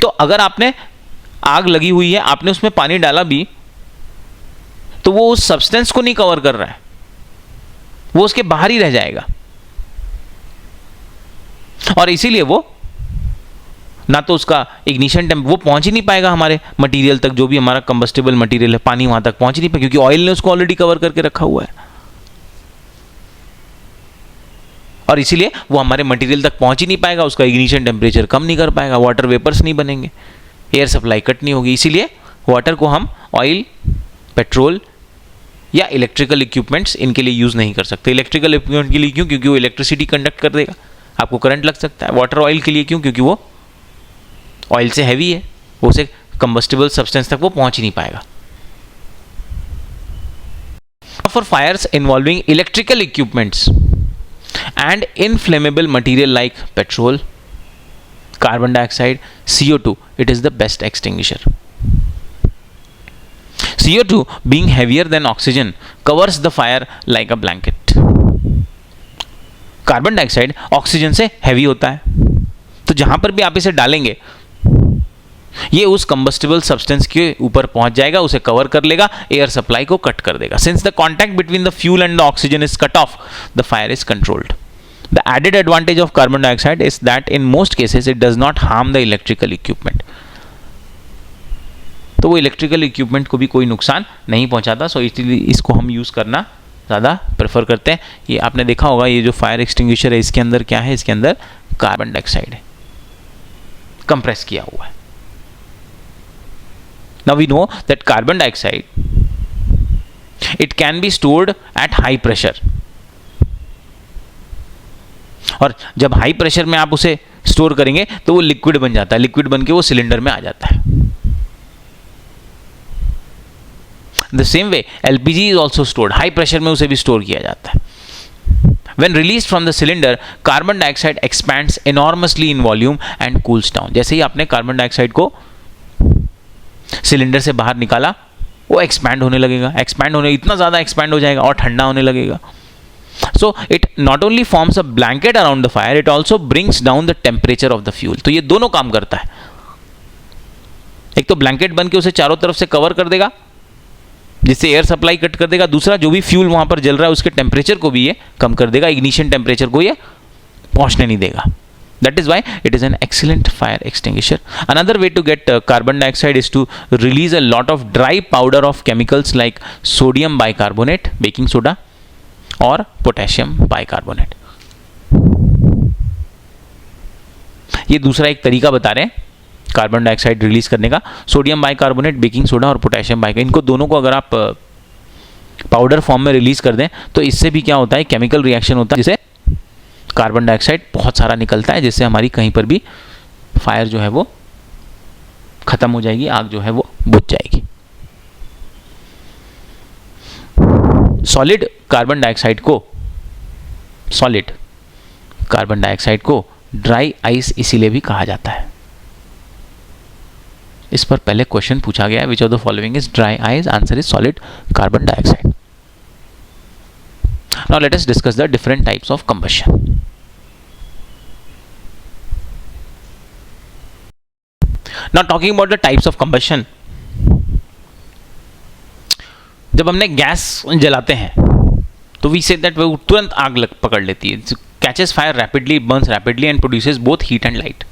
तो अगर आपने आग लगी हुई है, आपने उसमें पानी डाला भी, तो वो उस सब्सटेंस को नहीं कवर कर रहा है, वो उसके बाहर ही रह जाएगा। और इसीलिए वो ना तो उसका इग्निशन टेम्प, वो पहुंच ही नहीं पाएगा हमारे मटेरियल तक, जो भी हमारा कंबस्टेबल मटेरियल है, पानी वहां तक पहुंच ही नहीं पाएगा क्योंकि ऑयल ने उसको ऑलरेडी कवर करके रखा हुआ है। और इसीलिए वो हमारे मटेरियल तक पहुंच ही नहीं पाएगा, उसका इग्निशन टेम्परेचर कम नहीं कर पाएगा, वाटर वेपर्स नहीं बनेंगे, एयर सप्लाई कट नहीं होगी। इसीलिए वाटर को हम ऑयल, पेट्रोल या इलेक्ट्रिकल इक्विपमेंट्स इनके लिए यूज़ नहीं कर सकते। इलेक्ट्रिकल इक्विपमेंट के लिए क्यों? क्योंकि वो इलेक्ट्रिसिटी कंडक्ट कर देगा, आपको करंट लग सकता है। वाटर ऑयल के लिए क्यों? क्योंकि वो ऑयल से हैवी है, वो उसे कंबस्टिबल सब्सटेंस तक वो पहुंच ही नहीं पाएगा। For fires involving electrical equipments and inflammable material like petrol, carbon dioxide, CO2, it is the best extinguisher. CO2 being heavier than oxygen covers the fire like a blanket. Carbon dioxide oxygen से हैवी होता है, तो जहां पर भी आप इसे डालेंगे ये उस कंबस्टिबल सब्सटेंस के ऊपर पहुंच जाएगा, उसे कवर कर लेगा, एयर सप्लाई को कट कर देगा। Since the contact between the fuel and the oxygen is cut off, the fire is controlled. The added advantage of carbon dioxide is that in most cases it does not harm the electrical equipment. तो वो इलेक्ट्रिकल इक्विपमेंट को भी कोई नुकसान नहीं पहुंचाता, सो इसलिए इसको हम यूज करना ज़्यादा प्रेफर करते हैं। ये आपने देखा होगा, ये जो फायर एक्सटिंग्विशर है इसके अंदर क्या है? इसके अंदर कार्बन डाइऑक्साइड है, कंप्रेस किया हुआ है। Now we know that carbon dioxide, it can be stored at high pressure. और जब हाई प्रेशर में आप उसे स्टोर करेंगे तो वो लिक्विड बन जाता है, लिक्विड बन के वो सिलेंडर में आ जाता है। The same way LPG is also stored, high pressure में उसे भी स्टोर किया जाता है। When released from the cylinder, carbon dioxide expands enormously in volume and cools down. जैसे ही आपने कार्बन डाइऑक्साइड को सिलेंडर से बाहर निकाला, वो एक्सपैंड होने लगेगा, एक्सपैंड होने, इतना ज़्यादा एक्सपैंड हो जाएगा और ठंडा होने लगेगा। So it not only forms a blanket around the fire, it also brings down the temperature of the fuel. तो ये दोनों काम करता है, एक तो ब्लैंकेट बन के उसे चारों तरफ से कवर कर देगा जिससे एयर सप्लाई कट कर देगा, दूसरा जो भी फ्यूल वहां पर जल रहा है उसके टेम्परेचर को भी ये कम कर देगा, इग्निशन टेम्परेचर को ये पहुंचने नहीं देगा। That is why it is an excellent fire extinguisher. Another way to get carbon dioxide is to release a lot of dry powder of chemicals like sodium bicarbonate, baking soda, or potassium bicarbonate. ये दूसरा एक तरीका बता रहे हैं कार्बन डाइऑक्साइड रिलीज करने का। सोडियम बाइकार्बोनेट, बेकिंग सोडा और पोटेशियम बाइकार्बोनेट, इनको दोनों को अगर आप पाउडर फॉर्म में रिलीज कर दें तो इससे भी क्या होता है, केमिकल रिएक्शन होता है जिससे कार्बन डाइऑक्साइड बहुत सारा निकलता है, जिससे हमारी कहीं पर भी फायर जो है वो खत्म हो जाएगी, आग जो है वो बुझ जाएगी। सॉलिड कार्बन डाइऑक्साइड को ड्राई आइस इसीलिए भी कहा जाता है। इस पर पहले क्वेश्चन पूछा गया है, which of the following is dry ice? Answer is solid carbon dioxide. Now let us discuss the different types of combustion. Now talking about the types of combustion, जब हमने गैस जलाते हैं तो we say that वो तुरंत आग पकड़ लेती है, catches fire rapidly, burns rapidly and produces both heat and light.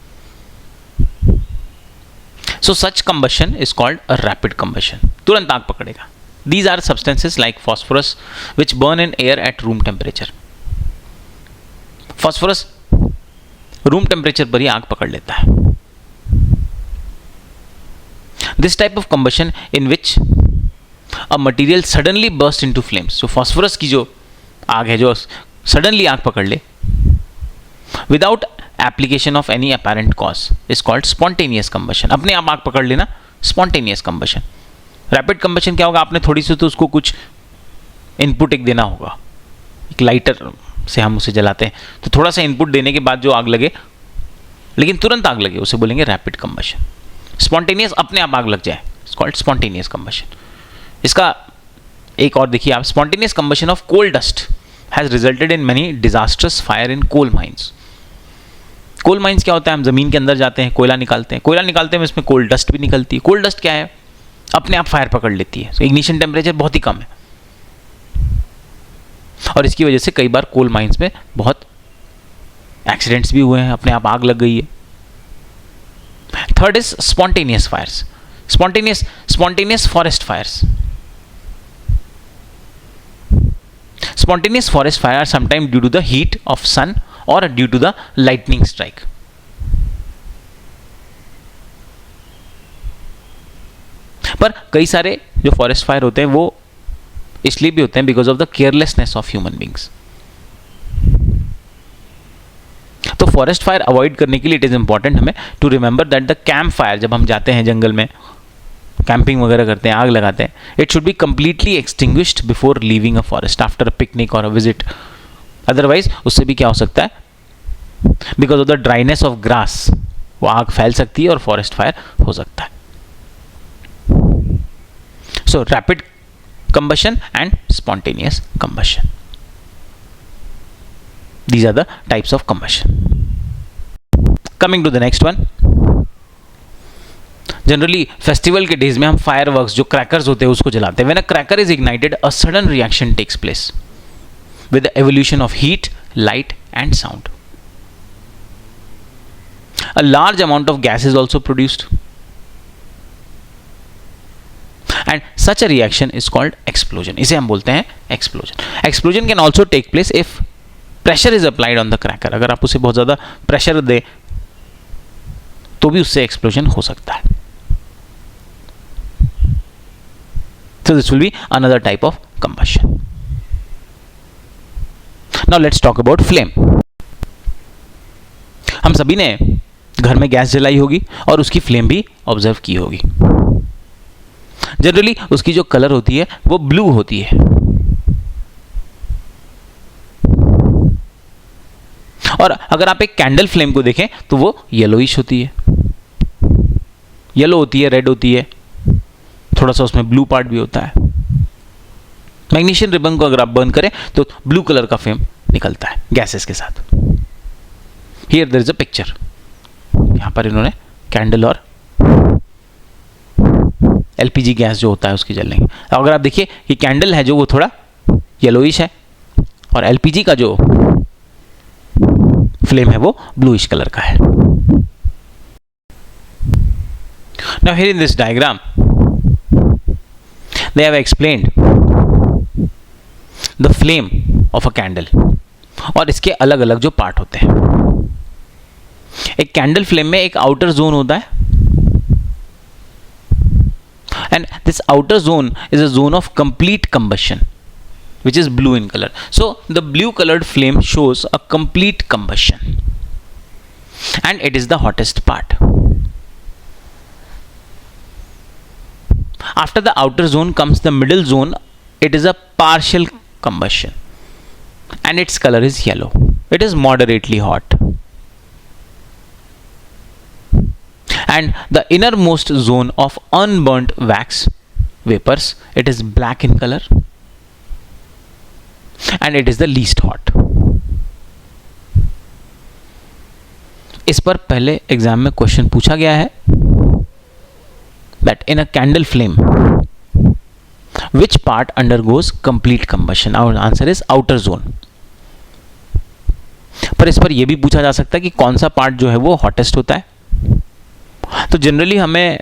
So such combustion is called a rapid combustion. तुरंत आग पकड़ेगा। These are substances like phosphorus which burn in air at room temperature. Phosphorus room temperature पर ही आग पकड़ लेता है। This type of combustion in which a material suddenly burst into flames, जो फॉस्फोरस की जो आग है जो सडनली आग पकड़ ले without application of any apparent cause is called spontaneous combustion. अपने आप आग पकड़ लेना स्पॉन्टेनियस कंबशन. रैपिड कंबशन क्या होगा, आपने थोड़ी सी तो उसको कुछ इनपुट एक देना होगा, एक लाइटर से हम उसे जलाते हैं तो थोड़ा सा इनपुट देने के बाद जो आग लगे लेकिन तुरंत आग लगे उसे बोलेंगे रैपिड कंबशन. स्पॉन्टेनियस अपने आप आग लग जाए इट्स कॉल्ड स्पॉन्टेनियस कंबशन. इसका एक और देखिए आप, spontaneous combustion of coal dust has resulted in many disastrous fire in coal mines. Coal mines क्या होता है, हम जमीन के अंदर जाते हैं, कोयला निकालते हैं, कोयला निकालते हैं इसमें कोल डस्ट भी निकलती है. कोल डस्ट क्या है, अपने आप फायर पकड़ लेती है. इग्निशन टेम्परेचर बहुत ही कम है और इसकी वजह से कई बार कोल माइंस में बहुत एक्सीडेंट्स भी हुए हैं, अपने आप आग लग गई है. Third is spontaneous fires. Spontaneous forest fires. Spontaneous forest fire are sometimes due to the heat of sun or due to the lightning strike. पर कई सारे जो फॉरेस्ट फायर होते हैं वो इसलिए भी होते हैं because of the carelessness of human beings. तो फॉरेस्ट फायर अवॉइड करने के लिए इट इज इंपॉर्टेंट हमें to remember that the camp fire, जब हम जाते हैं जंगल में कैंपिंग वगैरह करते हैं, आग लगाते हैं, it should be completely extinguished before leaving a forest after a picnic और अ विजिट. अदरवाइज उससे भी क्या हो सकता है, because of the dryness of grass वो आग फैल सकती है और फॉरेस्ट फायर हो सकता है. सो rapid combustion and spontaneous combustion, these are the types of combustion. Coming to the next one, generally festival के डेज में हम फायरवर्क्स जो क्रैकर्स होते हैं उसको जलाते हैं. When a cracker is ignited a sudden reaction takes place with the evolution of heat, light and sound. A large amount of gas is also produced and such a reaction is called explosion. इसे हम बोलते हैं explosion. Explosion can also take place if pressure is applied on the cracker. अगर आप उसे बहुत ज़्यादा प्रेशर दे तो भी उससे एक्सप्लोजन हो सकता है. So this will be another type of combustion. Now let's talk about flame. हम सभी ने घर में गैस जलाई होगी और उसकी फ्लेम भी ऑब्जर्व की होगी. जनरली उसकी जो कलर होती है वो ब्लू होती है और अगर आप एक कैंडल फ्लेम को देखें तो वो येलोइश होती है. येलो होती है, रेड होती है, थोड़ा सा उसमें ब्लू पार्ट भी होता है. मैग्नीशियम रिबन को अगर आप बर्न करें तो ब्लू कलर का फ्लेम निकलता है गैसेस के साथ. Here there is a picture. यहां पर इन्होंने कैंडल और एलपीजी गैस जो होता है उसकी जल लेंगे. अगर आप देखिए कि कैंडल है जो वो थोड़ा येलोइश है और एलपीजी का जो फ्लेम है वो ब्लूइश कलर का है. Now here in this diagram they have explained the flame of a candle और इसके अलग अलग जो पार्ट होते हैं. एक कैंडल फ्लेम में एक आउटर जोन होता है and this outer zone is a zone of complete combustion which is blue in color. So the blue colored flame shows a complete combustion and it is the hottest part. After the outer zone comes the middle zone. It is a partial combustion and its color is yellow. It is moderately hot. And the innermost zone of unburnt wax vapors, it is black in color and it is the least hot. इस पर पहले एग्जाम में क्वेश्चन पूछा गया है that in a candle flame which part undergoes complete combustion. Our answer is outer zone. पर इस पर यह भी पूछा जा सकता है कि कौन सा पार्ट जो है वो हॉटेस्ट होता है. तो जनरली हमें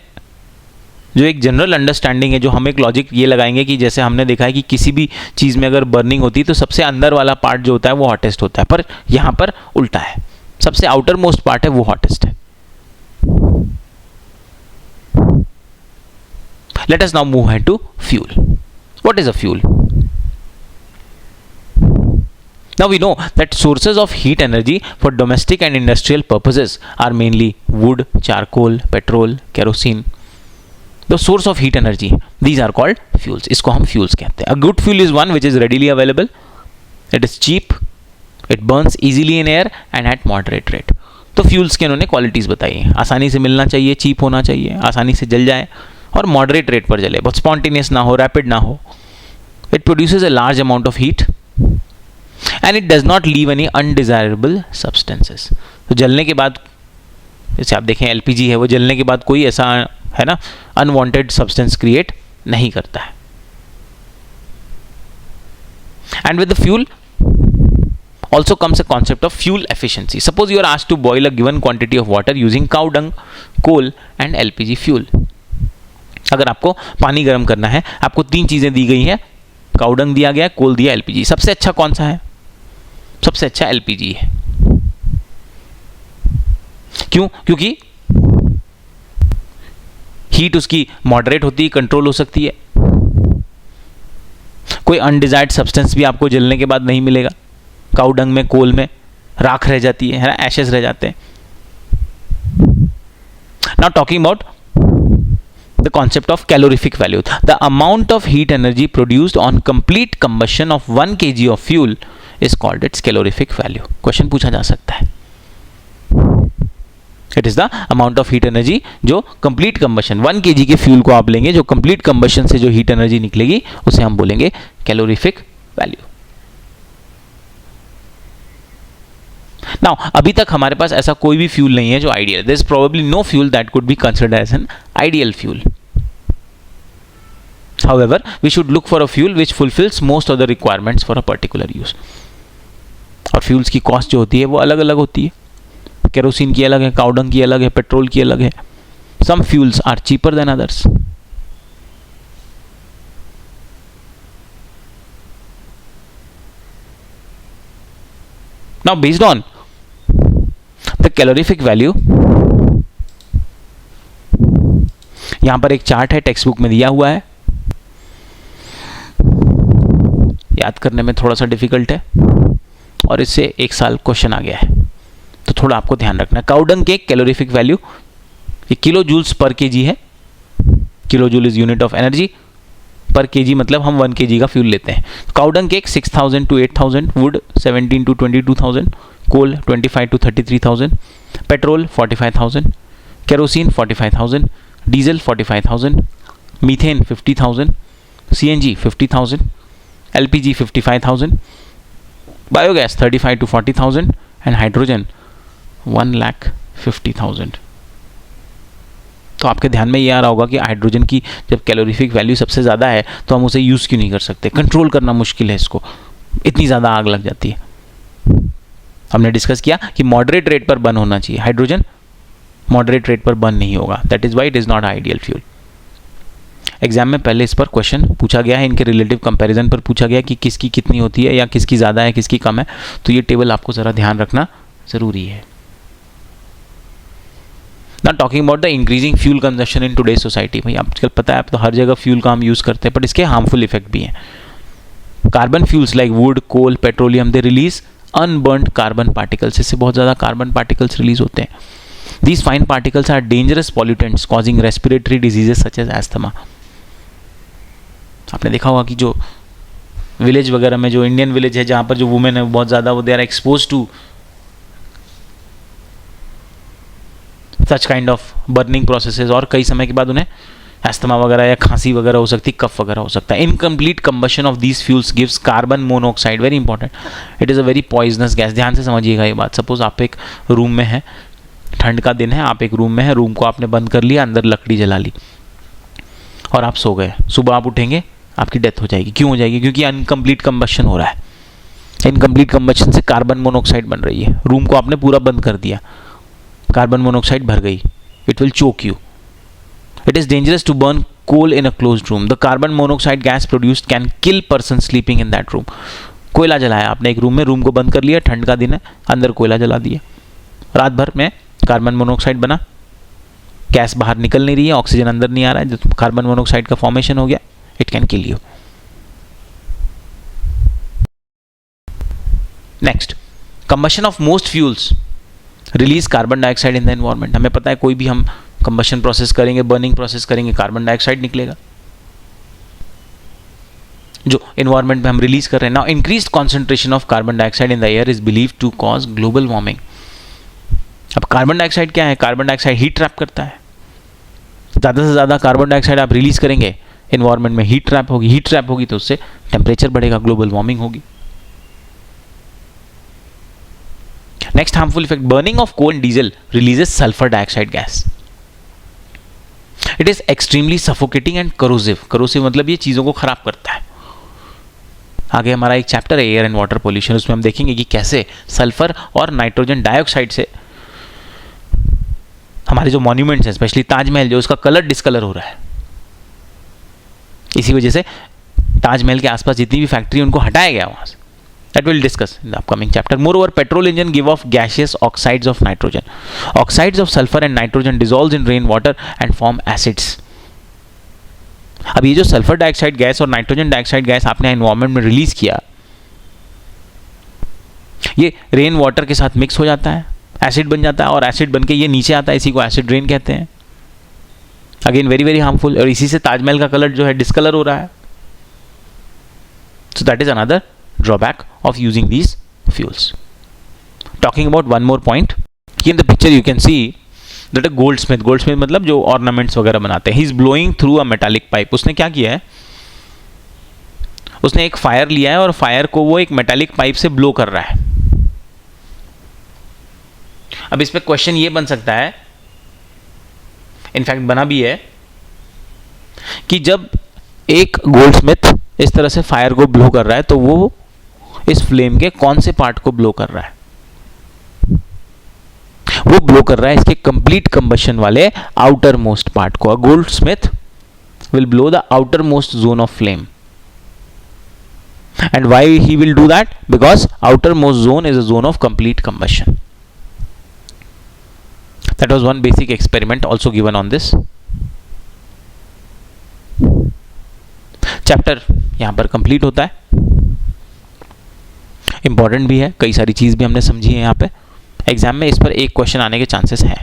जो एक जनरल अंडरस्टैंडिंग है, जो हम एक लॉजिक ये लगाएंगे कि जैसे हमने देखा है कि किसी भी चीज़ में अगर बर्निंग होती है तो सबसे अंदर वाला पार्ट जो होता है वो हॉटेस्ट होता है, पर यहाँ पर उल्टा है, सबसे आउटर मोस्ट पार्ट है वो हॉटेस्ट है. Let us now move ahead to fuel. What is a fuel? Now we know that sources of heat energy for domestic and industrial purposes are mainly wood, charcoal, petrol, kerosene. The source of heat energy, these are called fuels. इसको हम fuels कहते हैं. A good fuel is one which is readily available. It is cheap. It burns easily in air and at moderate rate. तो फ्यूल्स के इन्होंने क्वालिटीज़ बताई हैं. आसानी से मिलना चाहिए, चीप होना चाहिए, आसानी से जल जाए और मॉडरेट रेट पर जले, बहुत स्पॉन्टेनियस ना हो, रैपिड ना हो. It produces a large amount of heat and it does not leave any undesirable substances. तो जलने के बाद, जैसे आप देखें एलपीजी है, वो जलने के बाद कोई ऐसा है ना अनवांटेड सब्सटेंस क्रिएट नहीं करता है. And with the fuel also comes a concept of fuel efficiency. Suppose you are asked to boil a given quantity of water using cow dung, coal and LPG fuel. अगर आपको पानी गर्म करना है, आपको 3 चीज़ें दी गई हैं, काउ डंग दिया गया है, कोल दिया, LPG. सबसे अच्छा कौन सा है? सबसे अच्छा LPG है. क्यों? क्योंकि हीट उसकी मॉडरेट होती है, कंट्रोल हो सकती है, कोई अनडिजायर्ड सब्सटेंस भी आपको जलने के बाद नहीं मिलेगा. काउ डंग में, कोल में राख रह जाती है ना, एशेस रह जाते हैं. Now talking about the concept of calorific value. The amount of heat energy produced on complete combustion of 1 kg of fuel is called its calorific value. Question पूछा जा सकता है. It is the amount of heat energy जो कंप्लीट कंबशन, 1 kg के फ्यूल को आप लेंगे, जो कंप्लीट कंबशन से जो हीट एनर्जी निकलेगी उसे हम बोलेंगे कैलोरीफिक वैल्यू. नाउ अभी तक हमारे पास ऐसा कोई भी फ्यूल नहीं है जो ideal. There is probably no fuel that could be considered as an ideal fuel. However, we should look for a fuel which fulfills most of the requirements for a particular use. और फ्यूल्स की कॉस्ट जो होती है वो अलग अलग होती है. केरोसिन की अलग है, काउ डंग की अलग है, पेट्रोल की अलग है. Some fuels are cheaper than others. Now based on the calorific value, यहां पर एक चार्ट है, टेक्स्ट बुक में दिया हुआ है, याद करने में थोड़ा सा डिफिकल्ट है और इससे 1 साल क्वेश्चन आ गया है, तो थोड़ा आपको ध्यान रखना है. काउ डंग के कैलोरीफिक वैल्यू ये किलो जूल्स पर केजी है. Kilo joule is unit of energy, per KG मतलब हम 1 kg का फ्यूल लेते हैं. Cow dung cake 6000 to 8000, wood 17 to 22000, coal 25 to 33000, petrol 45000, kerosene 45000, diesel 45000, methane 50000, CNG 50000, LPG 55000, biogas 35 to 40000 and hydrogen 1,50,000. तो आपके ध्यान में ये आ रहा होगा कि हाइड्रोजन की जब कैलोरीफिक वैल्यू सबसे ज़्यादा है तो हम उसे यूज़ क्यों नहीं कर सकते, कंट्रोल करना मुश्किल है इसको, इतनी ज़्यादा आग लग जाती है. हमने डिस्कस किया कि मॉडरेट रेट पर बर्न होना चाहिए. हाइड्रोजन मॉडरेट रेट पर बर्न नहीं होगा. That is why it is not ideal fuel. Exam में पहले इस पर क्वेश्चन पूछा गया है, इनके रिलेटिव कंपैरिजन पर पूछा गया कि किसकी कितनी होती है या किसकी ज़्यादा है किसकी कम है. तो ये टेबल आपको ज़रा ध्यान रखना ज़रूरी है. Now talking about the increasing fuel consumption in today's society. भाई आजकल पता है आप तो हर जगह फ्यूल का हम यूज़ करते हैं, बट इसके हार्मफुल इफेक्ट भी हैं. Carbon fuels like wood, coal, petroleum, they release unburned carbon particles. इससे बहुत ज़्यादा कार्बन पार्टिकल्स रिलीज होते हैं. These fine particles are dangerous pollutants causing respiratory diseases such as asthma. आपने देखा होगा कि जो विलेज वगैरह में, जो इंडियन विलेज है जहाँ पर जो वुमेन है बहुत ज़्यादा वो they are expose to such kind of burning processes, और कई समय के बाद उन्हें एस्थमा वगैरह या खांसी वगैरह हो सकती है, कफ वगैरह हो सकता है. Incomplete combustion of these fuels gives carbon monoxide. Very important, it is a very poisonous gas. ध्यान से समझिएगा ये बात. सपोज आप एक रूम में हैं, ठंड का दिन है, आप एक रूम में हैं, रूम को आपने बंद कर लिया, अंदर लकड़ी जला ली और आप सो गए. सुबह आप उठेंगे, आपकी डेथ हो जाएगी. क्यों हो जाएगी? क्योंकि अनकम्प्लीट कंबशन हो रहा है. इनकम्प्लीट कंबशन से कार्बन मोनोऑक्साइड बन रही है. रूम को आपने पूरा बंद कर दिया, कार्बन मोनोऑक्साइड भर गई. It will choke you. It is dangerous to burn coal in a closed room. The carbon monoxide gas produced can kill person sleeping in that room. कोयला जलाया आपने एक रूम में, रूम को बंद कर लिया, ठंड का दिन है, अंदर कोयला जला दिया, रात भर में कार्बन मोनोऑक्साइड बना, गैस बाहर निकल नहीं रही है, ऑक्सीजन अंदर नहीं आ रहा है, जो कार्बन मोनोऑक्साइड का फॉर्मेशन हो गया, it can kill you. Next, combustion of most fuels release carbon dioxide in the environment. हमें पता है कोई भी हम कंबशन प्रोसेस करेंगे, बर्निंग प्रोसेस करेंगे, कार्बन डाइऑक्साइड निकलेगा जो एनवायरनमेंट में हम रिलीज कर रहे हैं. Now increased concentration of carbon dioxide in the air is believe to cause global warming. अब कार्बन डाइऑक्साइड क्या है? कार्बन डाइऑक्साइड हीट ट्रैप करता है. ज़्यादा से ज़्यादा कार्बन डाइऑक्साइड आप रिलीज करेंगे, एनवायरनमेंट में हीट ट्रैप होगी. हीट ट्रैप होगी तो उससे टेम्परेचर बढ़ेगा, ग्लोबल वार्मिंग होगी. Next harmful effect, burning of coal and diesel releases sulphur dioxide gas. It is extremely suffocating and corrosive. Corrosive मतलब ये चीज़ों को खराब करता है. आगे हमारा एक चैप्टर है एयर एंड वाटर पोल्यूशन, उसमें हम देखेंगे कि कैसे सल्फर और नाइट्रोजन डाइऑक्साइड से हमारे जो मॉन्यूमेंट्स हैं, स्पेशली ताजमहल, जो उसका कलर डिस्कलर हो रहा है. इसी वजह से ताजमहल के आसपास जितनी भी फैक्ट्री उनको हटाया गया वहां से. That we'll discuss in the upcoming chapter. Moreover, petrol engine give off gaseous oxides of nitrogen. Oxides of sulfur and nitrogen dissolves in rainwater and form acids. अब ये जो सल्फर डाइऑक्साइड गैस और नाइट्रोजन डाइऑक्साइड गैस आपने एनवायरनमेंट में रिलीज किया, ये रेन वाटर के साथ मिक्स हो जाता है, एसिड बन जाता है, और एसिड बन के ये नीचे आता है. इसी को एसिड रेन कहते हैं. Again very very harmful. और इसी से ताजमहल का कलर जो है डिस्कलर हो रहा है. सो that is another drawback of using these fuels. Talking about one more point, here in the picture you can see that a goldsmith मतलब जो ornaments वगैरह बनाते हैं, he is blowing through a metallic pipe. उसने क्या किया है, उसने एक फायर लिया है और फायर को वो एक मेटालिक पाइप से ब्लो कर रहा है. अब इस पे क्वेश्चन ये बन सकता है, इनफैक्ट बना भी है, कि जब एक गोल्डस्मिथ इस तरह से फायर को ब्लो कर रहा है तो वो इस फ्लेम के कौन से पार्ट को ब्लो कर रहा है? वो ब्लो कर रहा है इसके कंप्लीट कंबशन वाले आउटर मोस्ट पार्ट को. A goldsmith will blow the outermost zone of flame. And why he will do that? Because outermost zone is a zone of complete combustion. That was one basic experiment also given on this. Chapter यहां पर कंप्लीट होता है. इंपॉर्टेंट भी है, कई सारी चीज भी हमने समझी है. यहाँ पे एग्जाम में इस पर एक क्वेश्चन आने के चांसेस हैं.